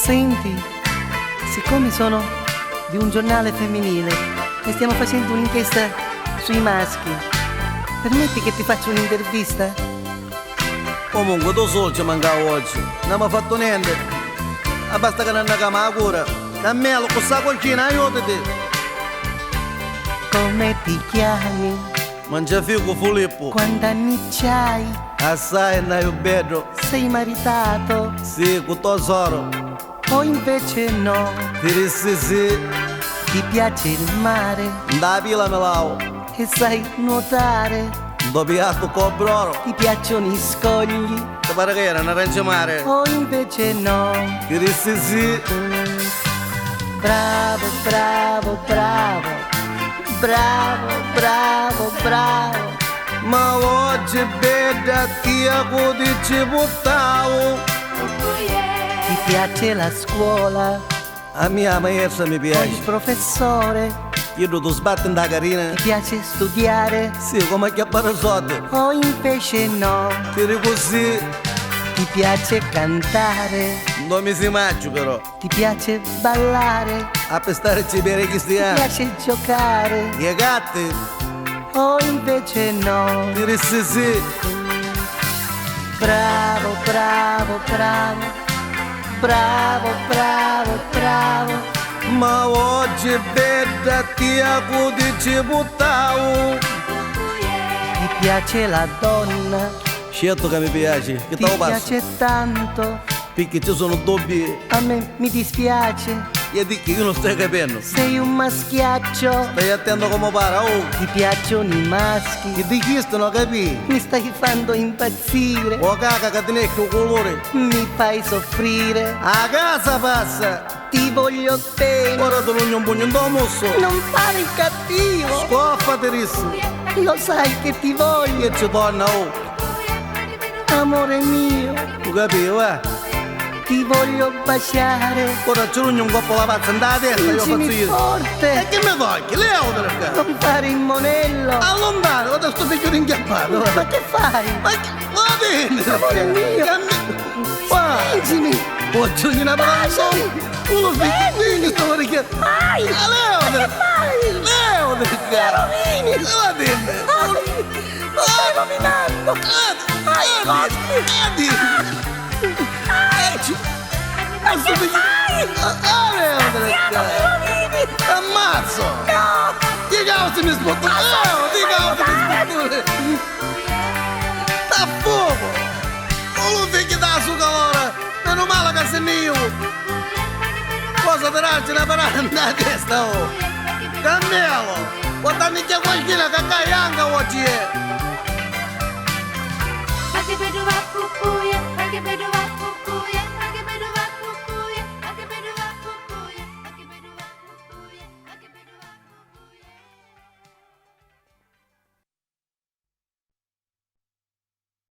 Senti, siccome sono di un giornale femminile e stiamo facendo un'inchiesta sui maschi, permetti che ti faccia un'intervista? Comunque tu solo ci mancava oggi, non mi ha fatto niente. Basta che non andiamo a cura. Cammelo, con sta cucina, aiutati. Come ti chiami? Mangia figo Filippo. Quanti anni c'hai? Assai andai bello. Sei maritato? Sì, con tesoro. O invece no? Ti dissi sì. Ti piace il mare? Da pila me lavo. E sai nuotare? Dopo piatto con broro. Ti piacciono i scogli? Ti pare che era un arancia mare? O invece no? Ti dissi sì. Bravo, bravo, bravo. Bravo, bravo, bravo. Ma oggi è bella ti ci buttavo. Ti piace la scuola? A mia maestra mi O il piace. professore? Io tu sbatti da carina. Ti piace studiare? Sì, come chiappare soldi. O invece no? Ti dico così. Ti piace cantare? Non mi si maggio però. Ti piace ballare? A pestare ci bere chi Ti stiamo. piace giocare? I gatti. O invece no? Ti dissi sì. Bravo, bravo, bravo. Bravo, bravo, bravo. Ma oggi è bella ti ci buttavo. Ti piace la donna? Certo che mi piace. Che Ti te lo passo? piace tanto? Perché ci sono dubbi. A me mi dispiace. Io dico che io non stai capendo. Sei un maschiaccio. Stai attento come para. Oh, Ti piacciono i maschi. che di questo non capi. Mi stai facendo impazzire. O caca che ne il colore. Mi fai soffrire. A casa passa. Ti voglio bene. Ora tu non pugno un mosso. Non fare il cattivo. Scoffati risso. Lo sai che ti voglio. Che ci torna, oh. Amore mio. Tu capivo, eh? Ti voglio baciare. Ora c'è un coppo la pazza andata a testa, io faccio Stringimi io. forte. E che mi togli? Leo delle qua. Non fare il monello. Allontano, guarda sto figlio rinchiappato. Ma che fai? Ma che... Va bene. Amore mio. Qua. Stringimi. Oggi una palazzo. Uno figlio, sto richiappato. Ai. Leo delle Fai. Leo delle qua. Rovini. Va bene. Stai rovinando. Ammazzo! No. Che cazzo mi spotto? Che cazzo mi spotto? Sta fuoco! Non lo vedi da su calore! Meno male che sei mio! Cosa te raggi una parata nella testa, oh! Cammelo! Guardami che qualcuno che cai anche oggi è!